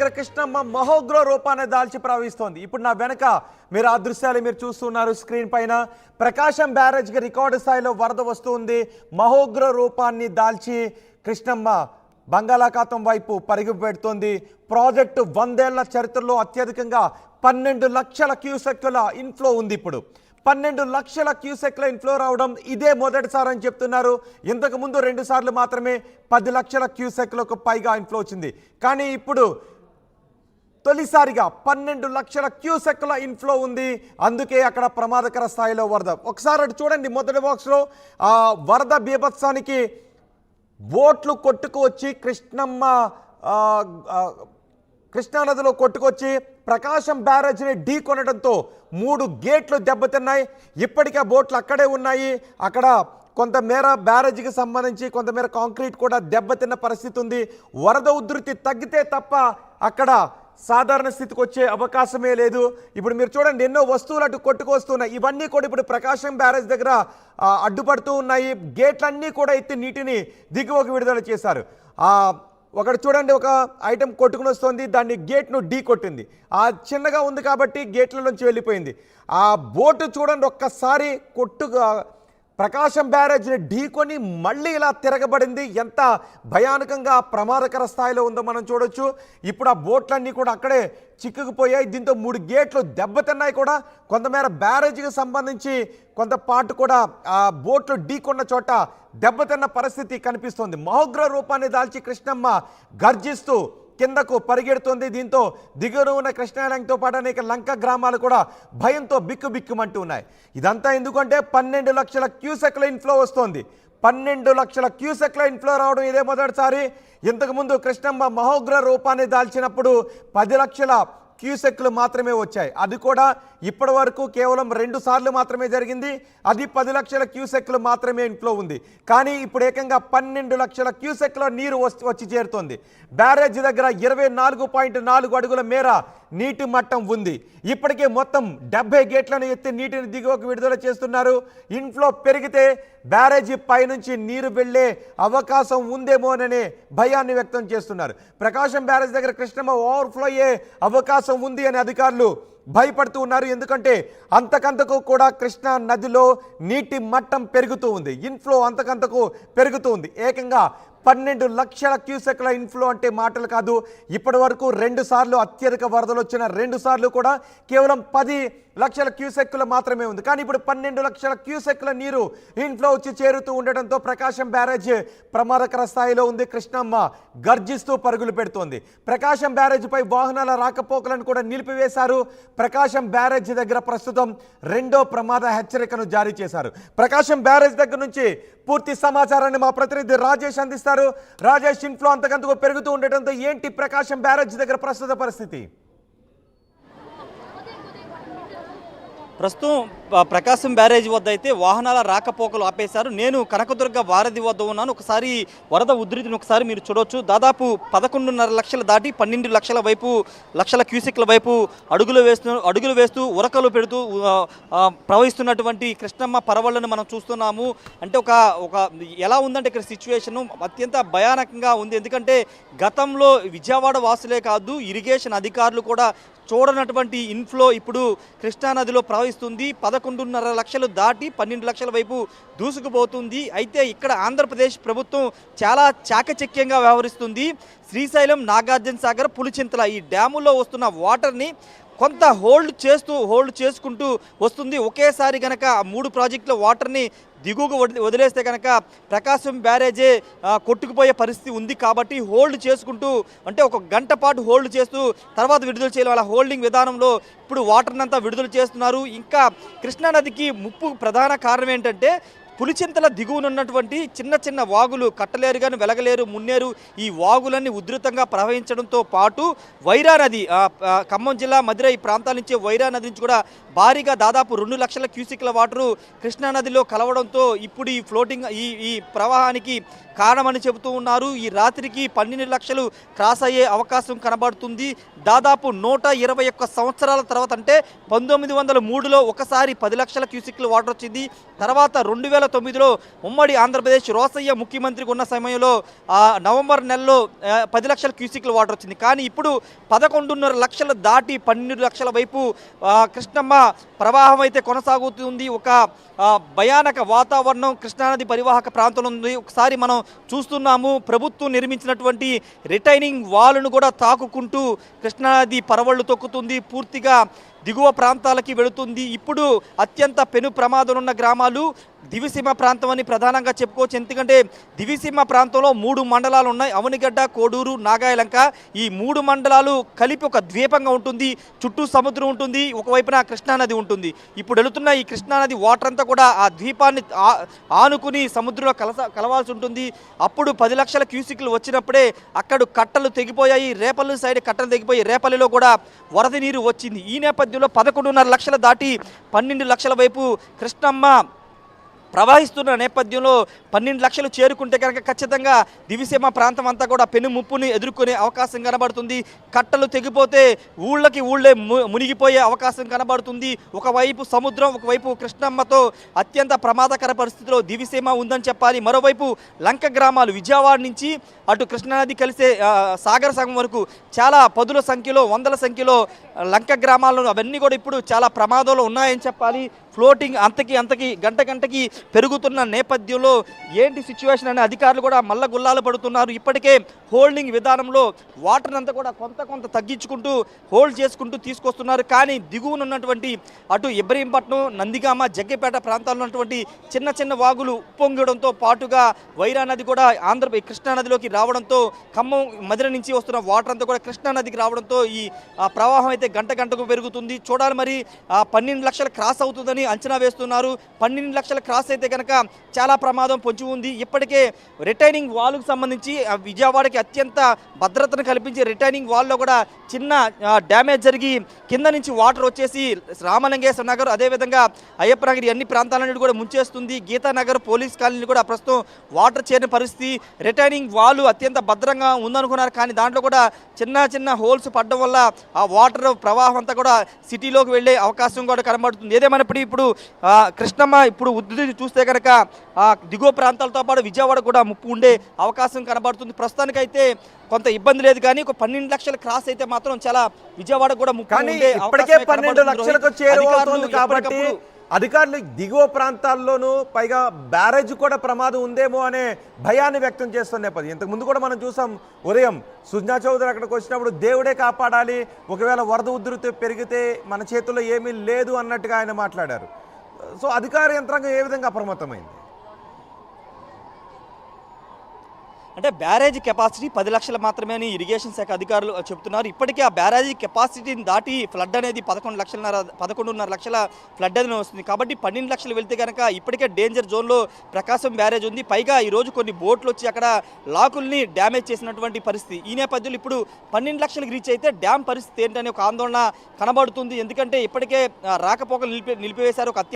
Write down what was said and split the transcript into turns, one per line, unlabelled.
దగ్గర కృష్ణమ్మ మహోగ్ర రూపాన్ని దాల్చి ప్రవహిస్తోంది. ఇప్పుడు నా వెనక మీరు ఆ దృశ్యాలు మీరు చూస్తున్నారు స్క్రీన్ పైన. ప్రకాశం బ్యారేజ్కి రికార్డు స్థాయిలో వరద వస్తుంది. మహోగ్ర రూపాన్ని దాల్చి కృష్ణమ్మ బంగాళాఖాతం వైపు పరుగు పెడుతోంది. ప్రాజెక్టు 100 ఏళ్ల చరిత్రలో అత్యధికంగా 12 లక్షల క్యూసెక్కుల ఇన్ఫ్లో ఉంది. ఇప్పుడు 12 లక్షల క్యూసెక్ల ఇన్ఫ్లో రావడం ఇదే మొదటిసారి అని చెప్తున్నారు. ఇంతకు ముందు 2 సార్లు మాత్రమే 10 లక్షల క్యూసెక్లకు పైగా ఇన్ఫ్లో వచ్చింది. కానీ ఇప్పుడు తొలిసారిగా 12 లక్షల క్యూసెక్ల ఇన్ఫ్లో ఉంది. అందుకే అక్కడ ప్రమాదకర స్థాయిలో వరద. ఒకసారి అటు చూడండి, మొదటి బాక్స్లో ఆ వరద బీభత్సానికి బోట్లు కొట్టుకు వచ్చి కృష్ణానదిలో కొట్టుకొచ్చి ప్రకాశం బ్యారేజ్ని ఢీ కొనడంతో 3 గేట్లు దెబ్బతిన్నాయి. ఇప్పటికే బోట్లు అక్కడే ఉన్నాయి. అక్కడ కొంతమేర బ్యారేజ్కి సంబంధించి కొంతమేర కాంక్రీట్ కూడా దెబ్బతిన్న పరిస్థితి ఉంది. వరద ఉధృతి తగ్గితే తప్ప అక్కడ సాధారణ స్థితికి వచ్చే అవకాశమే లేదు. ఇప్పుడు మీరు చూడండి, ఎన్నో వస్తువులు అటు కొట్టుకొస్తున్నాయి. ఇవన్నీ కూడా ఇప్పుడు ప్రకాశం బ్యారేజ్ దగ్గర అడ్డుపడుతూ ఉన్నాయి. గేట్లన్నీ కూడా ఎత్తి నీటిని దిగువకు విడుదల చేశారు. ఒకటి చూడండి, ఒక ఐటెం కొట్టుకుని వస్తుంది, దాన్ని గేట్ను ఢీ కొట్టింది. చిన్నగా ఉంది కాబట్టి గేట్ల నుంచి వెళ్ళిపోయింది. ఆ బోటు చూడండి, ఒక్కసారి ప్రకాశం బ్యారేజ్ని ఢీకొని మళ్ళీ ఇలా తిరగబడింది. ఎంత భయానకంగా ప్రమాదకర స్థాయిలో ఉందో మనం చూడొచ్చు. ఇప్పుడు ఆ బోట్లన్నీ కూడా అక్కడే చిక్కుకుపోయాయి. దీంతో 3 గేట్లు దెబ్బతిన్నాయి కూడా. కొంతమేర బ్యారేజ్కి సంబంధించి కొంత పాటు కూడా ఆ బోట్లు ఢీకొన్న చోట దెబ్బతిన్న పరిస్థితి కనిపిస్తోంది. మహోగ్ర రూపాన్ని దాల్చి కృష్ణమ్మ గర్జిస్తూ కిందకు పరిగెడుతోంది. దీంతో దిగువన ఉన్న కృష్ణాలంకతో పాటు అనేక లంక గ్రామాలు కూడా భయంతో బిక్కుబిక్కుమంటూ ఉన్నాయి. ఇదంతా ఎందుకంటే 12 లక్షల క్యూసెక్ల ఇన్ఫ్లో వస్తోంది. 12 లక్షల క్యూసెక్ల ఇన్ఫ్లో రావడం ఇదే మొదటిసారి. ఇంతకుముందు కృష్ణమ్మ మహోగ్ర రూపాన్ని దాల్చినప్పుడు 10 లక్షల క్యూసెక్లు మాత్రమే వచ్చాయి. అది కూడా ఇప్పటి వరకు కేవలం 2 సార్లు మాత్రమే జరిగింది. అది 10 లక్షల క్యూసెక్లు మాత్రమే ఇన్ఫ్లో ఉంది. కానీ ఇప్పుడు ఏకంగా 12 లక్షల క్యూసెక్ల నీరు వచ్చి చేరుతోంది. బ్యారేజ్ దగ్గర 24.4 అడుగుల మేర నీటి మట్టం ఉంది. ఇప్పటికే మొత్తం 70 గేట్లను ఎత్తి నీటిని దిగువకు విడుదల చేస్తున్నారు. ఇన్ఫ్లో పెరిగితే బ్యారేజీ పైనుంచి నీరు వెళ్లే అవకాశం ఉందేమోననే భయాన్ని వ్యక్తం చేస్తున్నారు. ప్రకాశం బ్యారేజ్ దగ్గర కృష్ణమ్మ ఓవర్ఫ్లో అయ్యే అవకాశం ఉంది అని అధికారులు భయపడుతూ ఉన్నారు. ఎందుకంటే అంతకంతకు కూడా కృష్ణా నదిలో నీటి మట్టం పెరుగుతూ ఉంది. ఇన్ఫ్లో అంతకంతకు పెరుగుతూ ఉంది. ఏకంగా 12 లక్షల క్యూసెక్ల ఇన్ఫ్లో అంటే మాటలు కాదు. ఇప్పటి వరకు 2 సార్లు అత్యధిక వరదలు వచ్చిన 2 సార్లు కూడా కేవలం 10 లక్షల క్యూసెక్లు మాత్రమే ఉంది. కానీ ఇప్పుడు 12 లక్షల క్యూసెక్ల నీరు ఇన్ఫ్లో వచ్చి చేరుతూ ఉండటంతో ప్రకాశం బ్యారేజ్ ప్రమాదకర స్థాయిలో ఉంది. కృష్ణమ్మ గర్జిస్తూ పరుగులు పెడుతోంది. ప్రకాశం బ్యారేజ్ పై వాహనాల రాకపోకలను కూడా నిలిపివేశారు. ప్రకాశం బ్యారేజ్ దగ్గర ప్రస్తుతం 2వ ప్రమాద హెచ్చరికను జారీ చేశారు. ప్రకాశం బ్యారేజ్ దగ్గర నుంచి పూర్తి సమాచారాన్ని మా ప్రతినిధి రాజేష్ అందిస్తారు. రాజేష్, ఇన్ఫ్లో అంతకంతకు పెరుగుతూ ఉండటంతో ఏంటి ప్రకాశం బ్యారేజ్ దగ్గర ప్రస్తుత పరిస్థితి?
ప్రస్తుతం ప్రకాశం బ్యారేజ్ వద్ద అయితే వాహనాల రాకపోకలు ఆపేశారు. నేను కనకదుర్గ వారధి వద్ద ఉన్నాను. ఒకసారి వరద ఉధృతిని ఒకసారి మీరు చూడవచ్చు. దాదాపు 11.5 లక్షలు దాటి 12 లక్షల క్యూసెక్ల వైపు అడుగులు వేస్తూ ఉరకలు పెడుతూ ప్రవహిస్తున్నటువంటి కృష్ణమ్మ పరవళ్లను మనం చూస్తున్నాము. అంటే ఒక ఎలా ఉందంటే ఇక్కడ సిచ్యువేషను అత్యంత భయానకంగా ఉంది. ఎందుకంటే గతంలో విజయవాడ వాసులే కాదు, ఇరిగేషన్ అధికారులు కూడా చూడనటువంటి ఇన్ఫ్లో ఇప్పుడు కృష్ణానదిలో ప్రవహిస్తుంది. 11.5 లక్షలు దాటి 12 లక్షల వైపు దూసుకుపోతుంది. అయితే ఇక్కడ ఆంధ్రప్రదేశ్ ప్రభుత్వం చాలా చాకచక్యంగా వ్యవహరిస్తుంది. శ్రీశైలం, నాగార్జున సాగర్, పులిచింతల ఈ డ్యాముల్లో వస్తున్న వాటర్ని కొంత హోల్డ్ చేసుకుంటూ వస్తుంది. ఒకేసారి కనుక 3 ప్రాజెక్టుల వాటర్ని దిగువకు వదిలేస్తే కనుక ప్రకాశం బ్యారేజే కొట్టుకుపోయే పరిస్థితి ఉంది. కాబట్టి హోల్డ్ చేసుకుంటూ, అంటే 1 గంట పాటు హోల్డ్ చేస్తూ తర్వాత విడుదల చేయాలి. వాళ్ళ హోల్డింగ్ విధానంలో ఇప్పుడు వాటర్ని అంతా విడుదల చేస్తున్నారు. ఇంకా కృష్ణానదికి ముప్పు ప్రధాన కారణం ఏంటంటే పులిచింతల దిగువనున్నటువంటి చిన్న వాగులు కట్టలేరు కానీ వెలగలేరు, మున్నేరు ఈ వాగులన్నీ ఉధృతంగా ప్రవహించడంతో పాటు వైరా నది, ఖమ్మం జిల్లా మధిర ఈ ప్రాంతాల నుంచి వైరా నది నుంచి కూడా భారీగా దాదాపు 2 లక్షల క్యూసెక్ల వాటరు కృష్ణానదిలో కలవడంతో ఇప్పుడు ఈ ఫ్లోటింగ్ ఈ ప్రవాహానికి కారణమని చెబుతూ ఉన్నారు. ఈ రాత్రికి 12 లక్షలు క్రాస్ అయ్యే అవకాశం కనబడుతుంది. దాదాపు 121 సంవత్సరాల తర్వాత, అంటే 1903లో ఒకసారి 10 లక్షల క్యూసెక్ల వాటర్ వచ్చింది. తర్వాత 2000 2009లో ఉమ్మడి ఆంధ్రప్రదేశ్ రోసయ్య ముఖ్యమంత్రికి ఉన్న సమయంలో నవంబర్ నెలలో 10 లక్షల క్యూసిక్ల వాటర్ వచ్చింది. కానీ ఇప్పుడు 11.5 లక్షలు దాటి 12 లక్షల వైపు కృష్ణమ్మ ప్రవాహం అయితే కొనసాగుతుంది. ఒక భయానక వాతావరణం కృష్ణానది పరివాహక ప్రాంతంలో ఉంది. ఒకసారి మనం చూస్తున్నాము, ప్రభుత్వం నిర్మించినటువంటి రిటైనింగ్ వాల్ను కూడా తాకుకుంటూ కృష్ణానది పరవళ్లు తొక్కుతుంది, పూర్తిగా దిగువ ప్రాంతాలకి వెళుతుంది. ఇప్పుడు అత్యంత పెను ప్రమాదం ఉన్న గ్రామాలు దివిసీమ ప్రాంతం అని ప్రధానంగా చెప్పుకోవచ్చు. ఎందుకంటే దివిసీమ ప్రాంతంలో 3 మండలాలు ఉన్నాయి. అవనిగడ్డ, కోడూరు, నాగాయలంక. ఈ 3 మండలాలు కలిపి ఒక ద్వీపంగా ఉంటుంది. చుట్టూ సముద్రం ఉంటుంది, ఒకవైపున కృష్ణానది ఉంటుంది. ఇప్పుడు వెళుతున్న ఈ కృష్ణానది వాటర్ అంతా కూడా ఆ ద్వీపాన్ని ఆనుకుని సముద్రంలో కలవాల్సి ఉంటుంది. అప్పుడు 10 లక్షల క్యూసిక్లు వచ్చినప్పుడే అక్కడ కట్టలు తెగిపోయాయి. రేపల్లి సైడ్ కట్టలు తెగిపోయి రేపల్లిలో కూడా వరద నీరు వచ్చింది. ఈ నేపథ్యంలో 11.5 లక్షలు దాటి 12 లక్షల వైపు కృష్ణమ్మ ప్రవహిస్తున్న నేపథ్యంలో 12 లక్షలు చేరుకుంటే కనుక ఖచ్చితంగా దివిసీమ ప్రాంతం అంతా కూడా పెను ముప్పుని ఎదుర్కొనే అవకాశం కనబడుతుంది. కట్టలు తెగిపోతే ఊళ్ళకి ఊళ్ళే మునిగిపోయే అవకాశం కనబడుతుంది. ఒకవైపు సముద్రం, ఒకవైపు కృష్ణమ్మతో అత్యంత ప్రమాదకర పరిస్థితిలో దివిసీమ ఉందని చెప్పాలి. మరోవైపు లంక గ్రామాలు విజయవాడ నుంచి అటు కృష్ణానది కలిసే సాగర సంగం వరకు చాలా పదుల సంఖ్యలో, వందల సంఖ్యలో లంక గ్రామాలను అవన్నీ కూడా ఇప్పుడు చాలా ప్రమాదంలో ఉన్నాయని చెప్పాలి. ఫ్లోటింగ్ అంతకి గంటకి పెరుగుతున్న నేపథ్యంలో ఏంటి సిచ్యువేషన్ అనే అధికారులు కూడా మల్లగుల్లాలు పడుతున్నారు. ఇప్పటికే హోల్డింగ్ విధానంలో వాటర్ అంతా కూడా కొంత తగ్గించుకుంటూ హోల్డ్ చేసుకుంటూ తీసుకొస్తున్నారు. కానీ దిగువన ఉన్నటువంటి అటు ఇబ్రహీంపట్నం, నందిగామ, జగ్గపేట ప్రాంతాల్లో ఉన్నటువంటి చిన్న వాగులు ఉప్పొంగడంతో పాటుగా వైరా నది కూడా కృష్ణానదిలోకి రావడంతో ఖమ్మం, మదిర నుంచి వస్తున్న వాటర్ అంతా కూడా కృష్ణానదికి రావడంతో ఈ ప్రవాహం అయితే గంటకు పెరుగుతుంది. చూడాలి మరి 12 లక్షలు క్రాస్ అవుతుందని అంచనా వేస్తున్నారు. 12 లక్షల క్రాస్ అయితే కనుక చాలా ప్రమాదం పొంచి ఉంది. ఇప్పటికే రిటైనింగ్ వాల్కు సంబంధించి విజయవాడకి అత్యంత భద్రతను కల్పించే రిటైనింగ్ వాల్లో కూడా చిన్న డ్యామేజ్ జరిగి కింద నుంచి వాటర్ వచ్చేసి రామలింగేశ్వర నగర్, అదేవిధంగా అయ్యప్ప నగర్ అన్ని ప్రాంతాలన్నిటి కూడా ముంచేస్తుంది. గీతానగర్ పోలీస్ కాలనీ కూడా ప్రస్తుతం వాటర్ చేరిన పరిస్థితి. రిటైనింగ్ వాల్ అత్యంత భద్రంగా ఉందనుకున్నారు, కానీ దాంట్లో కూడా చిన్న హోల్స్ పడడం వల్ల ఆ వాటర్ ప్రవాహం అంతా కూడా సిటీలోకి వెళ్ళే అవకాశం కూడా కనబడుతుంది. ఏదేమైనప్పుడు ఇప్పుడు కృష్ణమ్మ ఇప్పుడు ఉద్ధృతి చూస్తే కనుక దిగువ ప్రాంతాలతో పాటు విజయవాడ కూడా ముప్పు ఉండే అవకాశం కనబడుతుంది. ప్రస్తుతానికైతే కొంత ఇబ్బంది లేదు, కానీ ఒక 12 లక్షల క్రాస్ అయితే మాత్రం చాలా విజయవాడ కూడా ముప్పు ఉండే
ఇప్పటికే 12 లక్షలకు చేరువవుతుంది. కాబట్టి అధికారులు దిగువ ప్రాంతాల్లోనూ పైగా బ్యారేజ్ కూడా ప్రమాదం ఉందేమో అనే భయాన్ని వ్యక్తం చేస్తున్న నేపథ్యం. ఇంతకు ముందు కూడా మనం చూసాం, ఉదయం సుజనా చౌదరి అక్కడికి వచ్చినప్పుడు దేవుడే కాపాడాలి, ఒకవేళ వరద ఉధృతి పెరిగితే మన చేతుల్లో ఏమీ లేదు అన్నట్టుగా ఆయన మాట్లాడారు. సో అధికార యంత్రాంగం ఏ విధంగా అప్రమత్తమైంది?
అంటే బ్యారేజ్ కెపాసిటీ 10 లక్షలు మాత్రమే అని ఇరిగేషన్ శాఖ అధికారులు చెప్తున్నారు. ఇప్పటికే ఆ బ్యారేజ్ కెపాసిటీని దాటి ఫ్లడ్ అనేది 11.5 లక్షల ఫ్లడ్ అనేది వస్తుంది. కాబట్టి 12 లక్షలు వెళ్తే కనుక ఇప్పటికే డేంజర్ జోన్లో ప్రకాశం బ్యారేజ్ ఉంది. పైగా ఈరోజు కొన్ని బోట్లు వచ్చి అక్కడ లాకుల్ని డ్యామేజ్ చేసినటువంటి పరిస్థితి. ఈ నేపథ్యంలో ఇప్పుడు 12 లక్షలకు రీచ్ అయితే డ్యామ్ పరిస్థితి ఏంటనే ఒక ఆందోళన కనబడుతుంది. ఎందుకంటే ఇప్పటికే రాకపోకలు నిలిపివేశారు. ఒక